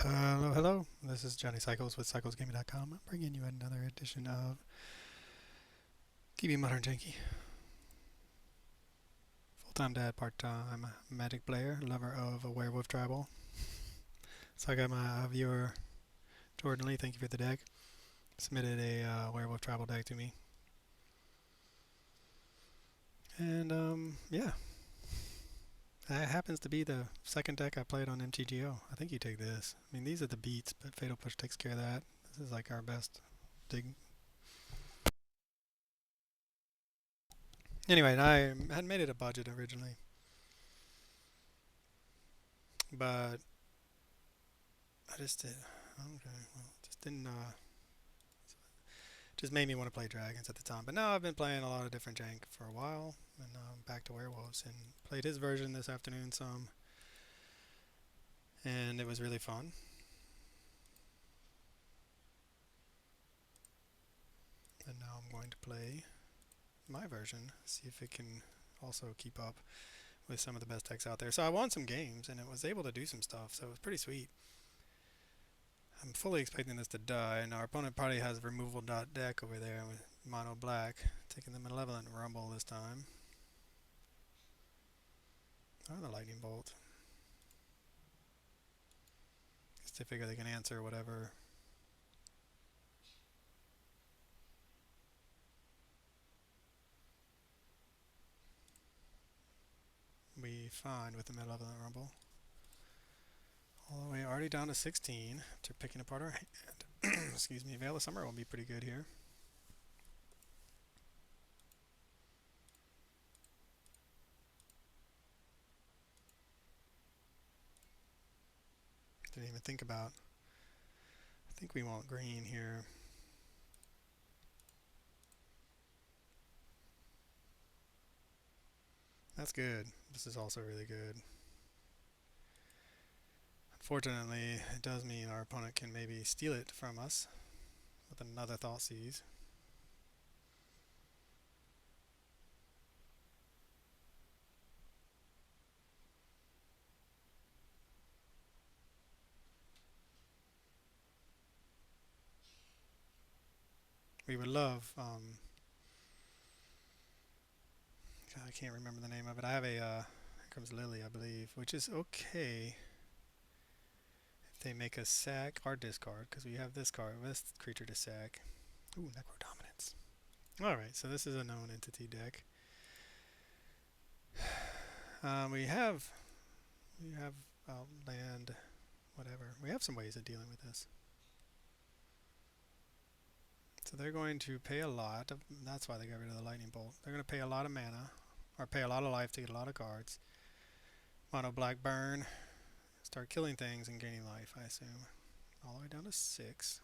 Hello, hello. This is Johnny Cycles with CyclesGaming.com. I'm bringing you another edition of TV Modern Janky. Full-time dad, part-time magic player, lover of a werewolf tribal. So I got my viewer Jordan Lee. Thank you for the deck. Submitted a werewolf tribal deck to me, and yeah, that happens to be the second deck I played on MTGO. I think you take this. I mean, these are the beats, but Fatal Push takes care of that. This is like our best dig. Anyway, I had made it a budget originally, but I just did. Okay, well, just didn't. Just made me want to play dragons at the time. But now I've been playing a lot of different jank for a while, and back to werewolves, and played his version this afternoon some, and it was really fun. And now I'm going to play my version, see if it can also keep up with some of the best decks out there. So I won some games, and it was able to do some stuff, so it was pretty sweet. I'm fully expecting this to die, and our opponent probably has a removable deck over there with mono black, taking the Malevolent Rumble this time. Oh, the Lightning Bolt. Guess they figure they can answer whatever. We find with the Malevolent Rumble. All the way already down to 16 after picking apart our hand. Excuse me, Veil of Summer will be pretty good here. Didn't even think about. I think we want green here. That's good. This is also really good. Unfortunately, it does mean our opponent can maybe steal it from us with another Thoughtseize. We would love, I can't remember the name of it. I have a, here comes Lily, I believe, which is okay if they make a sack or discard, because we have this card, this creature to sack. Ooh, Necrodominance. Alright, so this is a known entity deck. We have land, whatever. We have some ways of dealing with this. So they're going to pay a lot. That's why they got rid of the Lightning Bolt. They're going to pay a lot of mana, or pay a lot of life to get a lot of cards. Mono black burn. Start killing things and gaining life, I assume. All the way down to 6.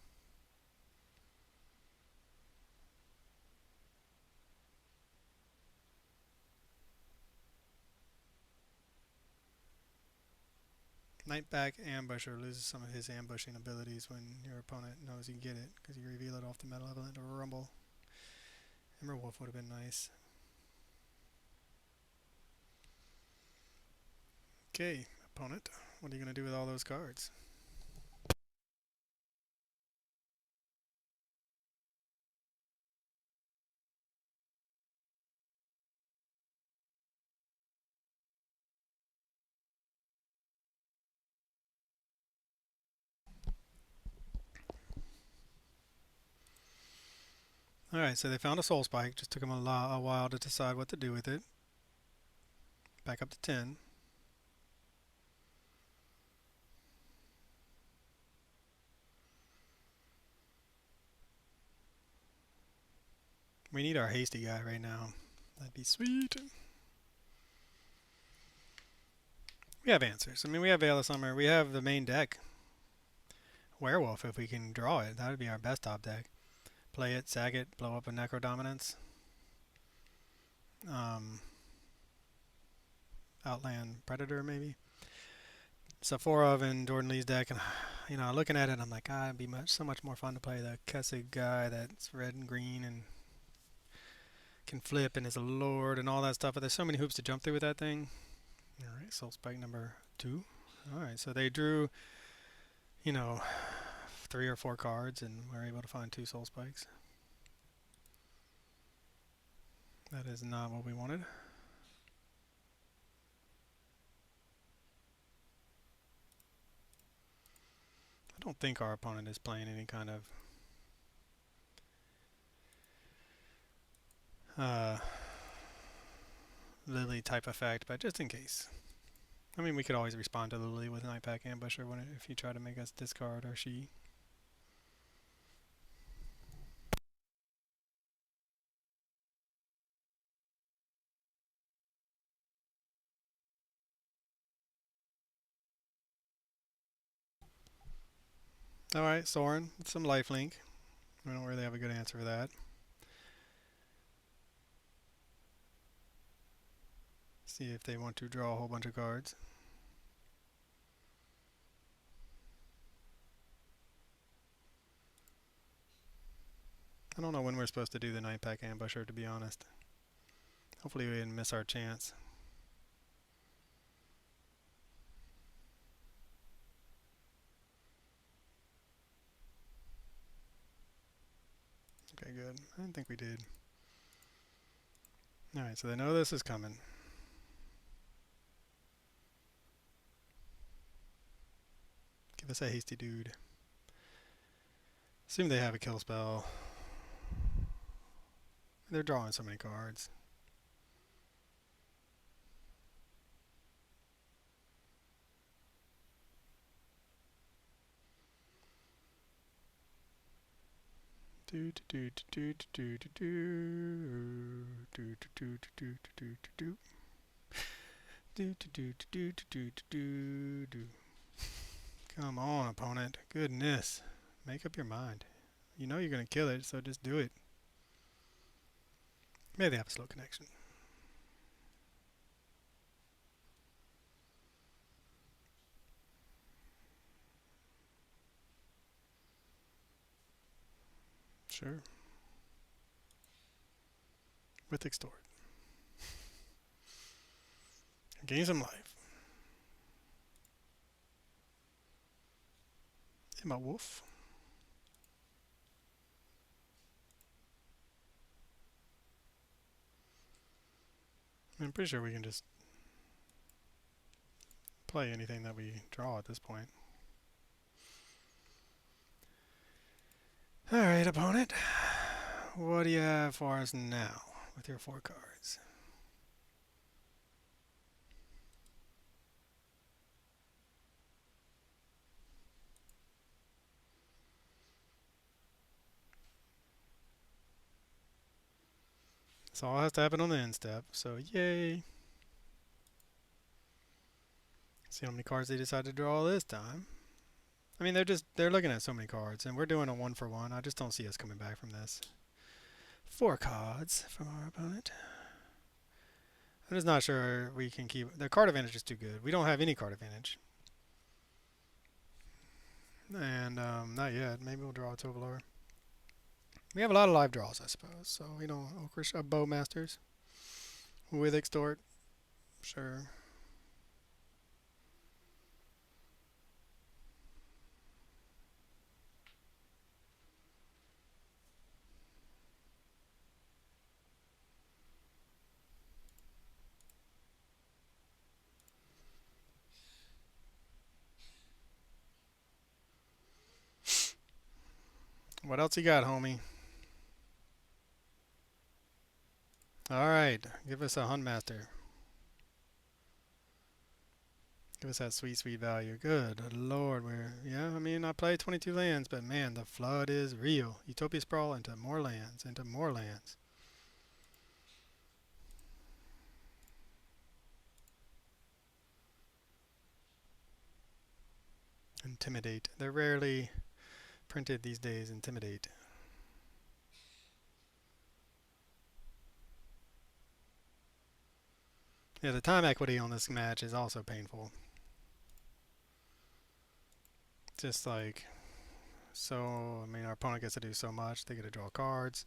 Nightback Ambusher loses some of his ambushing abilities when your opponent knows you can get it, because you reveal it off the Malevolent or Rumble. Wolf would have been nice. Okay, opponent, what are you going to do with all those cards? Alright, so they found a Soul Spike. Just took them a while to decide what to do with it. Back up to 10. We need our hasty guy right now. That'd be sweet. We have answers. I mean, we have Veil of Summer. We have the main deck. Werewolf, if we can draw it. That would be our best top deck. Play it, sag it, blow up a Necrodominance. Outland Predator, maybe. Saforov in Jordan Lee's deck, and you know, looking at it, I'm like, it'd be so much more fun to play the Kessig guy that's red and green and can flip and is a lord and all that stuff. But there's so many hoops to jump through with that thing. All right, Soul Spike number 2. All right, so they drew. you know, 3 or 4 cards, and we're able to find 2 soul spikes. That is not what we wanted. I don't think our opponent is playing any kind of Lily type effect, but just in case. I mean, we could always respond to Lily with Nightpack Ambusher if you try to make us discard our she. Alright, Soren, some lifelink. We don't really have a good answer for that. See if they want to draw a whole bunch of cards. I don't know when we're supposed to do the Nightpack Ambusher, to be honest. Hopefully we didn't miss our chance. Okay, good. I didn't think we did. Alright, so they know this is coming. Give us a hasty dude. Assume they have a kill spell. They're drawing so many cards. Do do do do do do do do do do do do do do do do do do. Come on, opponent. Goodness. Make up your mind. You know you're gonna kill it, so just do it. Maybe they have a slow connection. Sure. With extort. Gain some life. Emma Wolf. I'm pretty sure we can just play anything that we draw at this point. Alright, opponent. What do you have for us now with your 4 cards? This all has to happen on the end step, so yay. See how many cards they decide to draw this time. I mean, they're looking at so many cards, and we're doing a 1-for-1. I just don't see us coming back from this. 4 cards from our opponent. I'm just not sure we can keep... The card advantage is too good. We don't have any card advantage. And not yet. Maybe we'll draw a Tovolar. We have a lot of live draws, I suppose. So, you know, Bowmasters with Extort. Sure. What else you got, homie? Alright, give us a Huntmaster. Give us that sweet, sweet value. Good lord, I mean, I played 22 lands, but man, the flood is real. Utopia Sprawl into more lands, into more lands. Intimidate. They're rarely printed these days, Intimidate. Yeah, the time equity on this match is also painful. Just like, so, I mean, our opponent gets to do so much. They get to draw cards.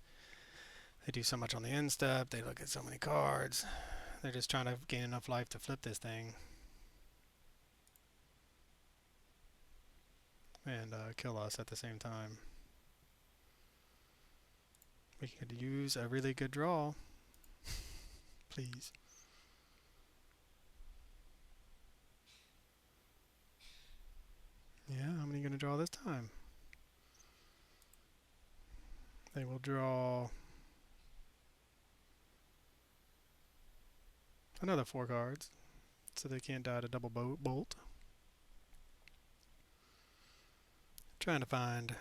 They do so much on the end step. They look at so many cards. They're just trying to gain enough life to flip this thing. and kill us at the same time. We could use a really good draw. Please. Yeah, how many are going to draw this time? They will draw another 4 cards, so they can't die to double bolt. Trying to find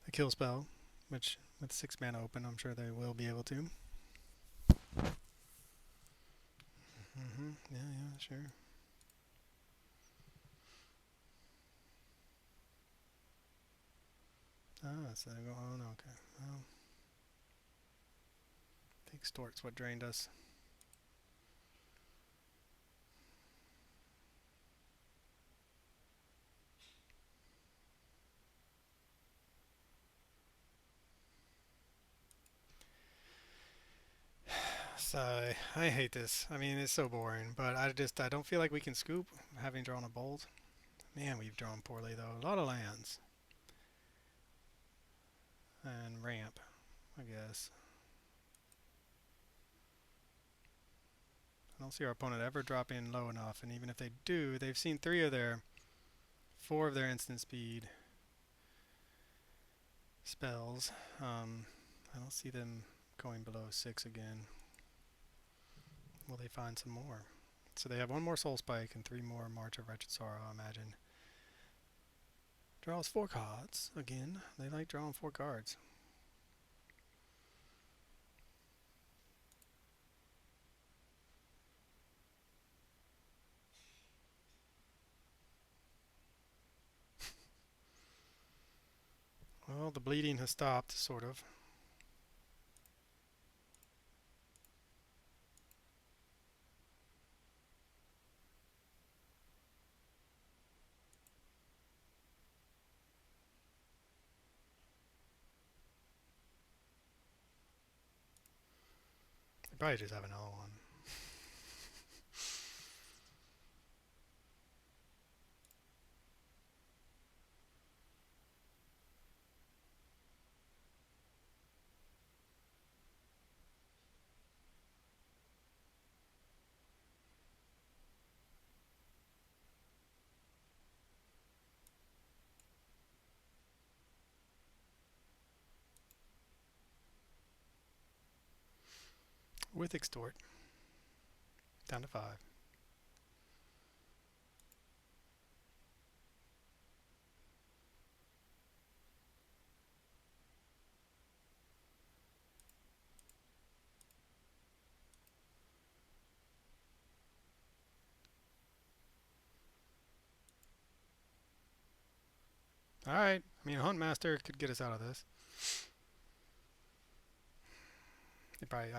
a kill spell, which with 6 mana open, I'm sure they will be able to. Yeah, sure. So they go on, okay. Well, I think Extort's what drained us. So I hate this. I mean, it's so boring, but I don't feel like we can scoop having drawn a bolt. Man, we've drawn poorly though. A lot of lands. And ramp, I guess. I don't see our opponent ever dropping low enough, and even if they do, they've seen 4 of their instant speed spells. I don't see them going below 6 again. Will they find some more? So they have 1 more Soul Spike and 3 more March of Wretched Sorrow, I imagine. Draws 4 cards. Again, they like drawing 4 cards. Well, the bleeding has stopped, sort of. They probably just have another one. With Extort. Down to 5. Alright, I mean, Huntmaster could get us out of this. They probably,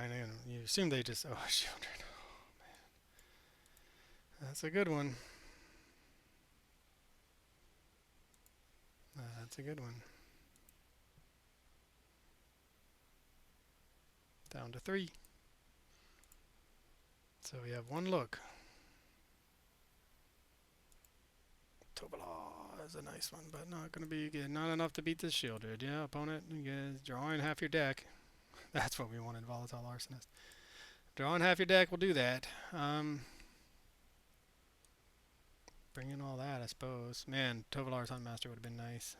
you assume they just, oh, Children. Oh, man. That's a good one. That's a good one. Down to 3. So we have 1 look. Tobalar is a nice one, but not going to be good. Not enough to beat this Shieldred. Yeah, opponent, you guys drawing half your deck. That's what we wanted, Volatile Arsonist. Drawing half your deck will do that. Bring in all that, I suppose. Man, Tovalar's Huntmaster would have been nice.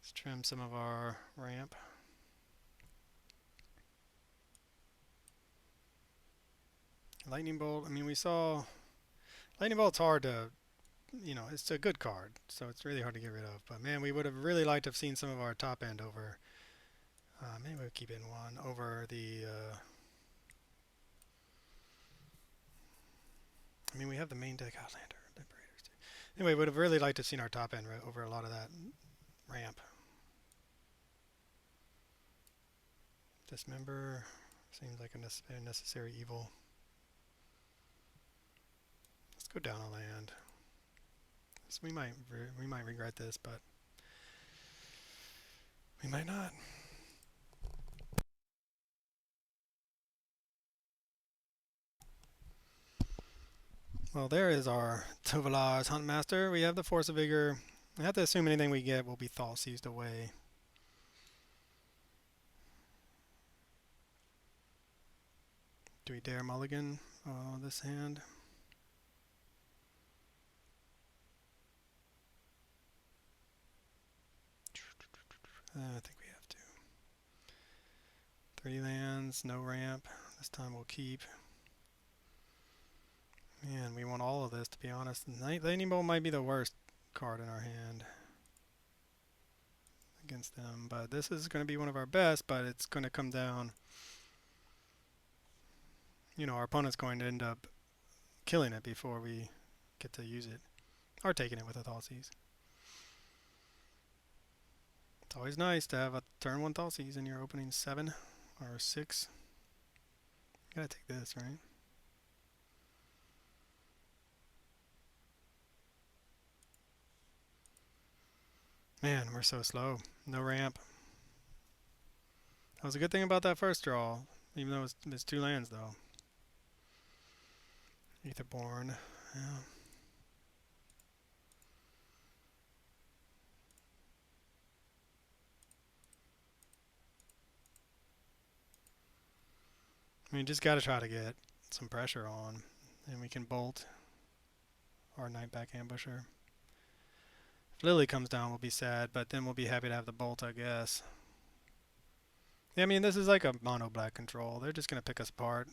Let's trim some of our ramp. Lightning Bolt, I mean, we saw... Lightning Bolt's hard to... You know, it's a good card, so it's really hard to get rid of. But man, we would have really liked to have seen some of our top end over... maybe we'll keep it in 1. Over the... I mean, we have the main deck Outlander, Liberators too. Anyway, would have really liked to have seen our top end over a lot of that ramp. Dismember seems like a necessary evil. Let's go down a land. So we might regret this, but we might not. Well, there is our Tovalar's Huntmaster. We have the Force of Vigor. I have to assume anything we get will be Thought Seized away. Do we dare mulligan this hand? I think we have to. 3 lands, no ramp. This time we'll keep. Man, we want all of this, to be honest. Lightning Bolt might be the worst card in our hand against them, but this is going to be one of our best, but it's going to come down. You know, our opponent's going to end up killing it before we get to use it, or taking it with a Thoughtseize. It's always nice to have a turn 1 Thoughtseize in your opening 7 or 6. You gotta take this, right? Man, we're so slow. No ramp. That was a good thing about that first draw, even though it's 2 lands though. Aetherborn, yeah. I mean, just gotta try to get some pressure on, and we can bolt our Nightback Ambusher. If Lily comes down, we'll be sad, but then we'll be happy to have the bolt, I guess. Yeah, I mean, this is like a mono black control. They're just gonna pick us apart,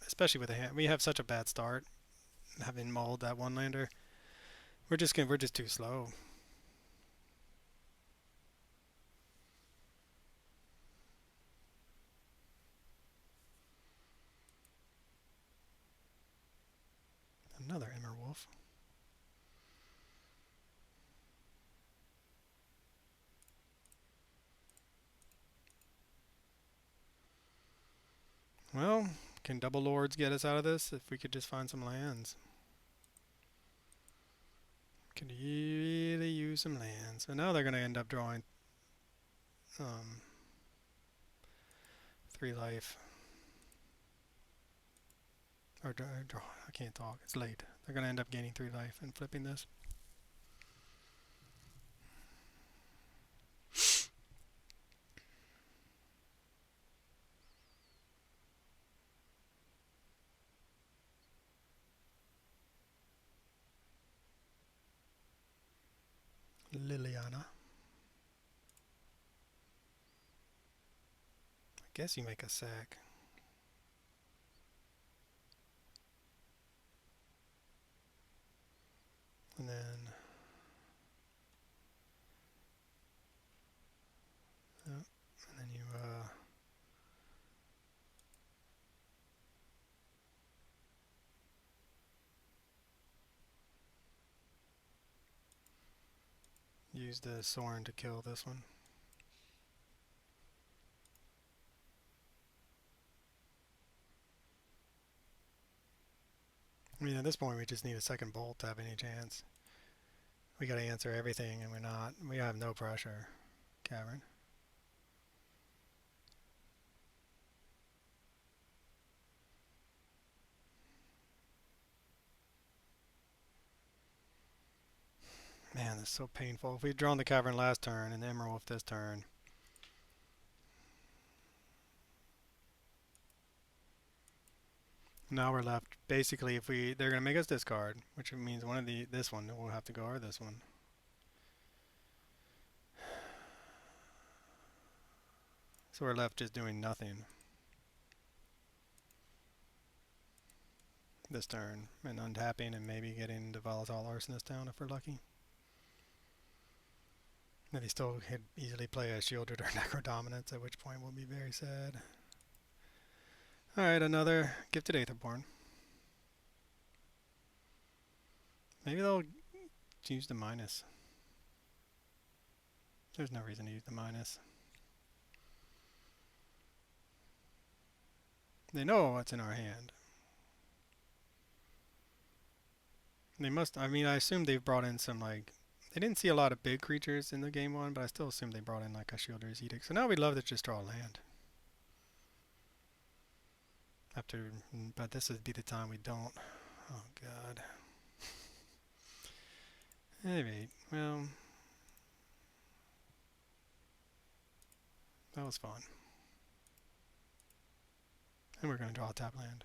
especially with a hand. We have such a bad start, having mulled that 1-lander. We're just too slow. Another Emberwolf. Well, can Double Lords get us out of this? If we could just find some lands. Could really use some lands. And now they're going to end up drawing 3 life. Or draw. I can't talk. It's late. They're going to end up gaining 3 life and flipping this. Liliana. I guess you make a sack. And then you use the Sorin to kill this one. I mean, at this point, we just need a second bolt to have any chance. We got to answer everything, and we're not. We have no pressure. Cavern. Man, this is so painful. If we'd drawn the Cavern last turn and the Emerald this turn. Now we're left, basically, if they're going to make us discard, which means this one will have to go, or this one. So we're left just doing nothing this turn, and untapping and maybe getting the Volatile Arsonist down if we're lucky. Then he still could easily play a Shielded or Necrodominance, at which point we'll be very sad. Alright, another Gifted Aetherborn. Maybe they'll use the minus. There's no reason to use the minus. They know what's in our hand. They must, I mean, I assume they've brought in some, like, they didn't see a lot of big creatures in the game 1, but I still assume they brought in, like, a Shielder's Edict. So now we'd love to just draw a land. But this would be the time we don't. Oh, God. Alright, well, that was fun. And we're going to draw a tap land.